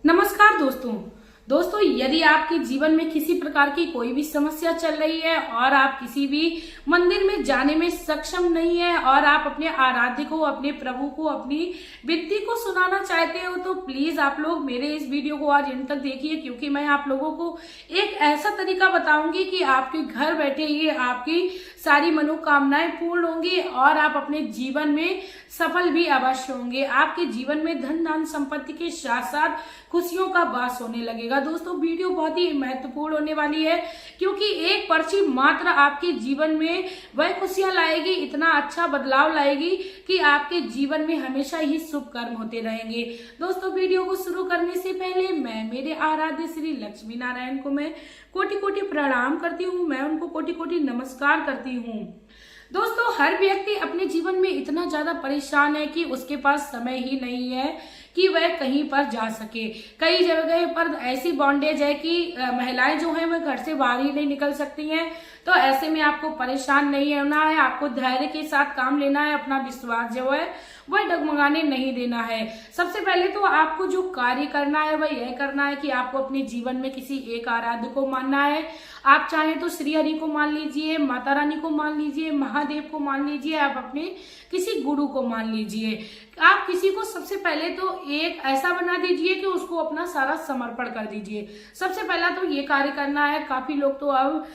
नमस्कार दोस्तों यदि आपके जीवन में किसी प्रकार की कोई भी समस्या चल रही है और आप किसी भी मंदिर में जाने में सक्षम नहीं है और आप अपने आराध्य को, अपने प्रभु को, अपनी विनती को सुनाना चाहते हो, तो प्लीज आप लोग मेरे इस वीडियो को आज एंड तक देखिए, क्योंकि मैं आप लोगों को एक ऐसा तरीका बताऊंगी कि आपके घर बैठे ही आपकी सारी मनोकामनाएं पूर्ण होंगी और आप अपने जीवन में सफल भी अवश्य होंगे। आपके जीवन में धन धान संपत्ति के साथ साथ खुशियों का वास होने लगेगा। दोस्तों वीडियो बहुत ही महत्वपूर्ण होने वाली है, क्योंकि एक पर्ची मात्र आपके जीवन में वह खुशियां लाएगी, इतना अच्छा बदलाव लाएगी कि आपके जीवन में हमेशा ही शुभ कर्म होते रहेंगे। दोस्तों वीडियो को शुरू करने से पहले मैं मेरे आराध्य श्री लक्ष्मी नारायण को मैं कोटि कोटि प्रणाम करती हूँ, मैं उनको कोटि कोटि नमस्कार करती हूँ। दोस्तों हर व्यक्ति अपने जीवन में इतना ज्यादा परेशान है कि उसके पास समय ही नहीं है कि वह कहीं पर जा सके। कई जगह पर ऐसी बॉन्डेज है कि महिलाएं जो हैं वह घर से बाहर ही नहीं निकल सकती हैं। तो ऐसे में आपको परेशान नहीं होना है, आपको धैर्य के साथ काम लेना है, अपना विश्वास जो है वह डगमगाने नहीं देना है। सबसे पहले तो आपको जो कार्य करना है वह यह करना है कि आपको अपने जीवन में किसी एक आराध्य को मानना है। आप चाहें तो श्री हरि को मान लीजिए, माता रानी को मान लीजिए, महादेव को मान लीजिए, आप अपने किसी गुरु को मान लीजिए। आप किसी को सबसे पहले तो एक ऐसा बना दीजिए कि उसको अपना सारा समर्पण कर दीजिए। सबसे पहला तो ये कार्य करना है। काफी लोग तो अब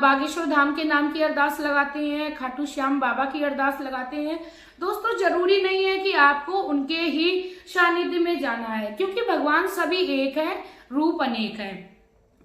बागेश्वर धाम के नाम की अरदास लगाते हैं, खाटू श्याम बाबा की अरदास लगाते हैं। दोस्तों जरूरी नहीं है कि आपको उनके ही सानिध्य में जाना है, क्योंकि भगवान सभी एक है, रूप अनेक है।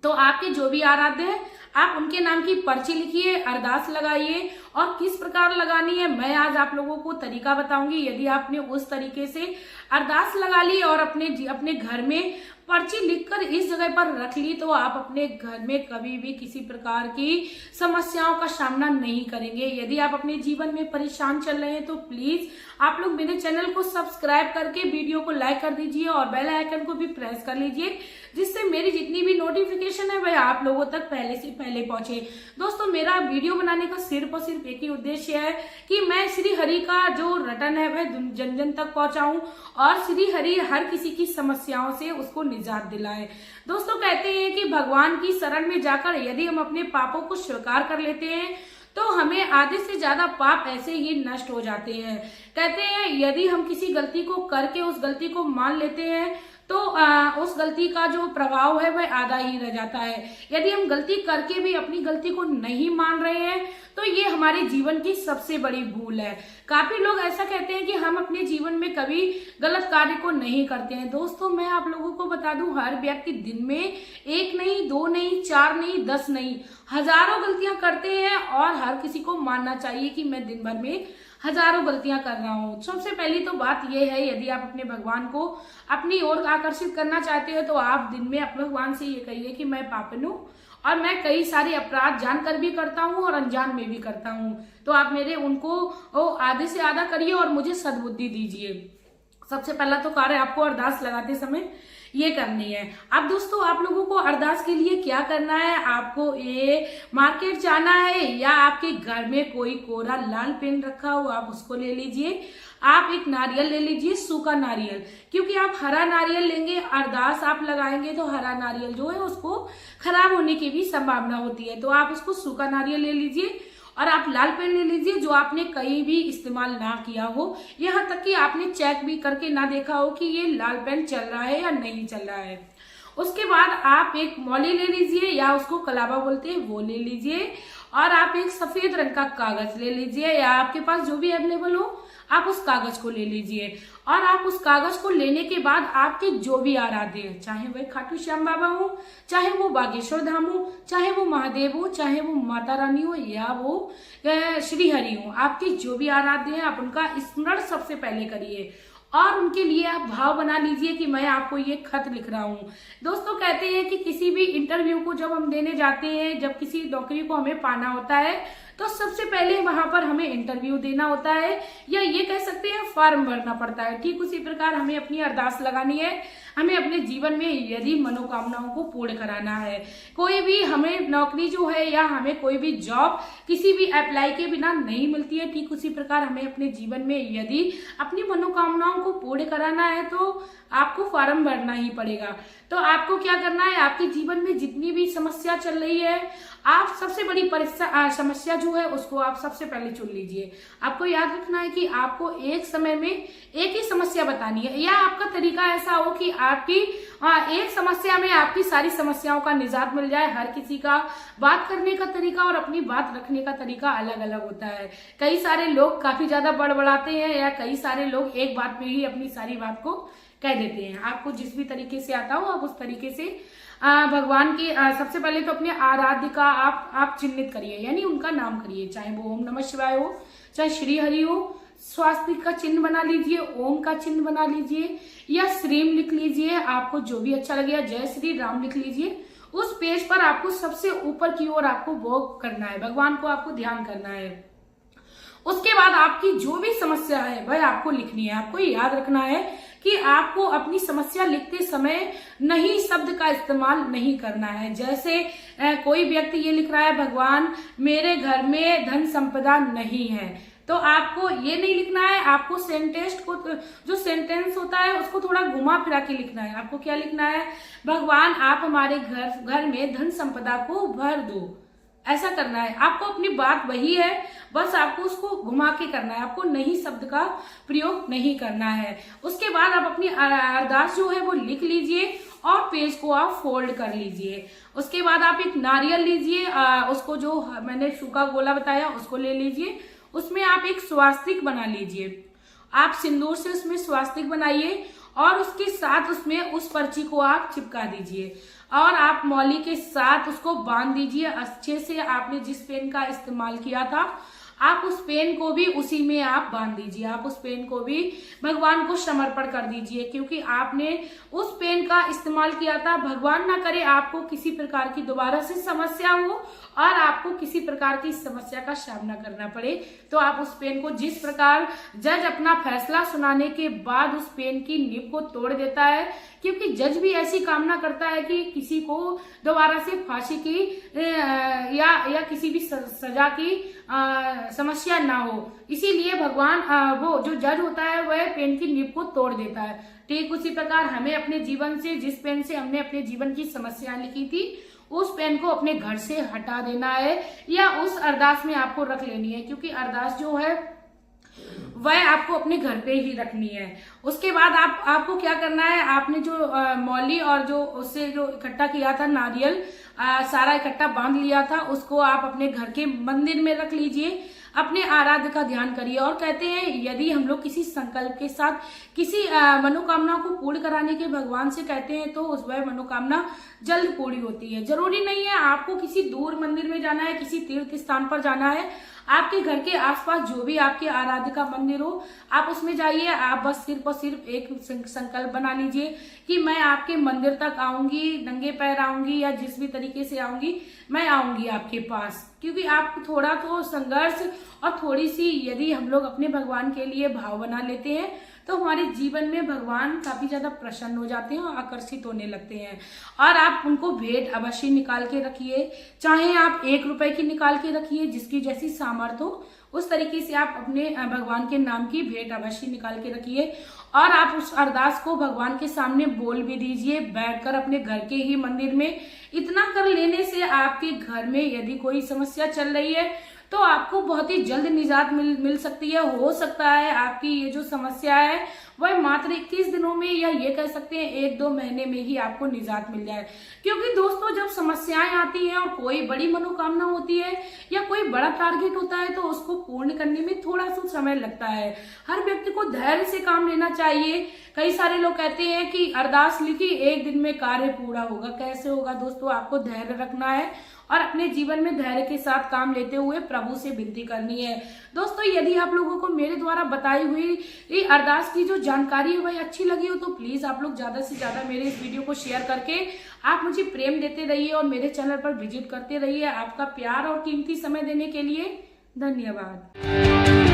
तो आपके जो भी आराध्य है आप उनके नाम की पर्ची लिखिए, अरदास लगाइए, और किस प्रकार लगानी है मैं आज आप लोगों को तरीका बताऊंगी। यदि आपने उस तरीके से अरदास लगा ली और अपने घर में पर्ची लिखकर इस जगह पर रख ली, तो आप अपने घर में कभी भी किसी प्रकार की समस्याओं का सामना नहीं करेंगे। यदि आप अपने जीवन में परेशान चल रहे हैं तो प्लीज आप लोग मेरे चैनल को सब्सक्राइब करके वीडियो को लाइक कर दीजिए और बेल आइकन को भी प्रेस कर लीजिए, जिससे मेरी जितनी भी नोटिफिकेशन है वह आप लोगों तक पहले से पहले पहुंचे। दोस्तों मेरा वीडियो बनाने का सिर्फ और सिर्फ एक ही उद्देश्य है कि मैं श्री हरि का जो रटन है वह जन जन तक पहुंचाऊं और श्री हरि हर किसी की समस्याओं से उसको निजात दिलाए। दोस्तों कहते हैं कि भगवान की शरण में जाकर यदि हम अपने पापों को स्वीकार कर लेते हैं तो हमें आधे से ज्यादा पाप ऐसे ही नष्ट हो जाते हैं। कहते हैं यदि हम किसी गलती को करके उस गलती को मान लेते हैं तो उस गलती का जो प्रभाव है वह आधा ही रह जाता है। यदि हम गलती करके भी अपनी गलती को नहीं मान रहे हैं तो ये हमारे जीवन की सबसे बड़ी भूल है। काफी लोग ऐसा कहते हैं कि हम अपने जीवन में कभी गलत कार्य को नहीं करते हैं। दोस्तों मैं आप लोगों को बता दूं, हर व्यक्ति दिन में एक नहीं, दो नहीं, चार नहीं, 10 नहीं, हजारों गलतियां करते हैं और हर किसी को मानना चाहिए कि मैं दिन भर में हजारों गलतियां कर रहा हूँ। सबसे पहली तो बात यह है, यदि आप अपने भगवान को अपनी ओर आकर्षित करना चाहते हो तो आप दिन में अपने भगवान से ये कहिए कि मैं पापन हूँ और मैं कई सारे अपराध जानकर भी करता हूँ और अनजान में भी करता हूँ। तो आप मेरे उनको आधे से आधा करिए और मुझे सद्बुद्धि दीजिए। सबसे पहला तो कार्य आपको अरदास लगाते समय ये करनी है। अब दोस्तों आप लोगों को अरदास के लिए क्या करना है, आपको ये मार्केट जाना है या आपके घर में कोई कोरा लाल पेन रखा हो आप उसको ले लीजिए। आप एक नारियल ले लीजिए, सूखा नारियल, क्योंकि आप हरा नारियल लेंगे अरदास आप लगाएंगे तो हरा नारियल जो है उसको खराब होने की भी संभावना होती है। तो आप उसको सूखा नारियल ले लीजिए और आप लाल पेन ले लीजिए जो आपने कहीं भी इस्तेमाल ना किया हो, यहाँ तक कि आपने चेक भी करके ना देखा हो कि ये लाल पेन चल रहा है या नहीं चल रहा है। उसके बाद आप एक मौली ले लीजिए या उसको कलावा बोलते हैं वो ले लीजिए, और आप एक सफेद रंग का कागज ले लीजिए या आपके पास जो भी अवेलेबल हो आप उस कागज को ले लीजिए। और आप उस कागज को लेने के बाद आपके जो भी आराध्य है, चाहे वह खाटू श्याम बाबा हो, चाहे वो बागेश्वर धाम हो, चाहे वो महादेव हो, चाहे वो माता रानी हो या वो श्री हरि हो, आपके जो भी आराध्य है आप उनका स्मरण सबसे पहले करिए और उनके लिए आप भाव बना लीजिए कि मैं आपको ये खत लिख रहा हूँ। दोस्तों कहते हैं कि किसी भी इंटरव्यू को जब हम देने जाते हैं, जब किसी नौकरी को हमें पाना होता है तो सबसे पहले वहां पर हमें इंटरव्यू देना होता है या ये कह सकते हैं फॉर्म भरना पड़ता है। ठीक उसी प्रकार हमें अपनी अरदास लगानी है। हमें अपने जीवन में यदि मनोकामनाओं को पूर्ण कराना है। कोई भी हमें नौकरी जो है या हमें कोई भी जॉब किसी भी अप्लाई के बिना नहीं मिलती है, ठीक उसी प्रकार हमें अपने जीवन में यदि अपनी मनोकामनाओं को पूर्ण कराना है तो आपको फॉर्म भरना ही पड़ेगा। तो आपको क्या करना है, आपके जीवन में जितनी भी समस्या चल रही है, आप सबसे बड़ी समस्या जो है उसको आप सबसे पहले चुन लीजिए। आपको याद रखना है कि आपको एक समय में एक ही समस्या बतानी है, या आपका तरीका ऐसा हो कि आपकी एक समस्या में आपकी सारी समस्याओं का निजात मिल जाए। हर किसी का बात करने का तरीका और अपनी बात रखने का तरीका अलग अलग होता है। कई सारे लोग काफी ज्यादा बड़बड़ाते हैं, या कई सारे लोग एक बात में ही अपनी सारी बात को कह देते हैं। आपको जिस भी तरीके से आता हो आप उस तरीके से भगवान की सबसे पहले तो अपने आराध्य का आप चिन्हित करिए, यानी उनका नाम करिए, चाहे वो ओम नमः शिवाय हो, चाहे श्री हरि हो। स्वास्तिक का चिन्ह बना लीजिए, ओम का चिन्ह बना लीजिए, या श्रीम लिख लीजिए, आपको जो भी अच्छा लगेगा, जय श्री राम लिख लीजिए। उस पेज पर आपको सबसे ऊपर की ओर आपको वो करना है, भगवान को आपको ध्यान करना है। उसके बाद आपकी जो भी समस्या है वह आपको लिखनी है। आपको याद रखना है कि आपको अपनी समस्या लिखते समय नहीं शब्द का इस्तेमाल नहीं करना है। जैसे कोई व्यक्ति ये लिख रहा है, भगवान मेरे घर में धन संपदा नहीं है, तो आपको ये नहीं लिखना है। आपको सेंटेंस को, जो सेंटेंस होता है उसको थोड़ा घुमा फिरा के लिखना है। आपको क्या लिखना है, भगवान आप हमारे घर में धन संपदा को भर दो, ऐसा करना है। आपको अपनी बात वही है, बस आपको उसको घुमा के करना है, आपको नहीं शब्द का प्रयोग नहीं करना है। उसके बाद आप अपनी अरदास जो है वो लिख लीजिए और पेज को आप फोल्ड कर लीजिए। उसके बाद आप एक नारियल लीजिए, उसको जो मैंने सूखा गोला बताया उसको ले लीजिए, उसमें आप एक स्वास्तिक बना लीजिए। आप सिंदूर से उसमें स्वास्तिक बनाइए और उसके साथ उसमें उस पर्ची को आप चिपका दीजिए और आप मौली के साथ उसको बांध दीजिए अच्छे से। आपने जिस पेन का इस्तेमाल किया था आप उस पेन को भी उसी में आप बांध दीजिए। आप उस पेन को भी भगवान को समर्पण कर दीजिए, क्योंकि आपने उस पेन का इस्तेमाल किया था। भगवान ना करे आपको किसी प्रकार की दोबारा से समस्या हो और आपको किसी प्रकार की समस्या का सामना करना पड़े, तो आप उस पेन को जिस प्रकार जज अपना फैसला सुनाने के बाद उस पेन की निब को तोड़ देता है, क्योंकि जज भी ऐसी कामना करता है कि किसी को दोबारा से फांसी की या किसी भी सजा की समस्या ना हो, इसीलिए भगवान वो जो जज होता है वह पेन की निब को तोड़ देता है। ठीक उसी प्रकार हमें अपने जीवन से, जिस पेन से हमने अपने जीवन की समस्याएं लिखी थी, उस पेन को अपने घर से हटा देना है या उस अरदास में आपको रख लेनी है, क्योंकि अरदास जो है वह आपको अपने घर पे ही रखनी है। उसके बाद आपको क्या करना है, आपने जो मौली और जो उससे जो इकट्ठा किया था नारियल, सारा इकट्ठा बांध लिया था, उसको आप अपने घर के मंदिर में रख लीजिए। अपने आराध्य का ध्यान करिए और कहते हैं यदि हम लोग किसी संकल्प के साथ किसी मनोकामना को पूर्ण कराने के भगवान से कहते हैं तो उस वह मनोकामना जल्द पूरी होती है। जरूरी नहीं है आपको किसी दूर मंदिर में जाना है, किसी तीर्थ स्थान पर जाना है। आपके घर के आसपास जो भी आपके आराध्य का मंदिर हो आप उसमें जाइए। आप बस सिर्फ और सिर्फ एक संकल्प बना लीजिए कि मैं आपके मंदिर तक आऊंगी, नंगे पैर आऊंगी या जिस भी तरीके से आऊंगी, मैं आऊंगी आपके पास। क्योंकि आप थोड़ा तो संघर्ष और थोड़ी सी यदि हम लोग अपने भगवान के लिए भाव बना लेते हैं तो हमारे जीवन में भगवान काफी ज्यादा प्रसन्न हो जाते हैं और आकर्षित होने लगते हैं। और आप उनको भेंट अवश्य निकाल के रखिए, चाहे आप 1 रुपए की निकाल के रखिए, जिसकी जैसी सामर्थ्य हो उस तरीके से आप अपने भगवान के नाम की भेंट अवश्य निकाल के रखिए। और आप उस अरदास को भगवान के सामने बोल भी दीजिए बैठकर अपने घर के ही मंदिर में। इतना कर लेने से आपके घर में यदि कोई समस्या चल रही है तो आपको बहुत ही जल्द निजात मिल सकती है। हो सकता है आपकी ये जो समस्या है वह मात्र 21 दिनों में या ये कह सकते हैं 1-2 महीने में ही आपको निजात मिल जाए। क्योंकि दोस्तों जब समस्याएं आती हैं और कोई बड़ी मनोकामना होती है या कोई बड़ा टारगेट होता है तो उसको पूर्ण करने में थोड़ा सा समय लगता है। हर व्यक्ति को धैर्य से काम लेना चाहिए। कई सारे लोग कहते हैं कि अरदास लिखी 1 दिन में कार्य पूरा होगा। कैसे होगा दोस्तों, आपको धैर्य रखना है और अपने जीवन में धैर्य के साथ काम लेते हुए प्रभु से विनती करनी है। दोस्तों यदि आप लोगों को मेरे द्वारा बताई हुई अरदास की जो जानकारी है वह अच्छी लगी हो तो प्लीज आप लोग ज्यादा से ज्यादा मेरे इस वीडियो को शेयर करके आप मुझे प्रेम देते रहिए और मेरे चैनल पर विजिट करते रहिए। आपका प्यार और कीमती समय देने के लिए धन्यवाद।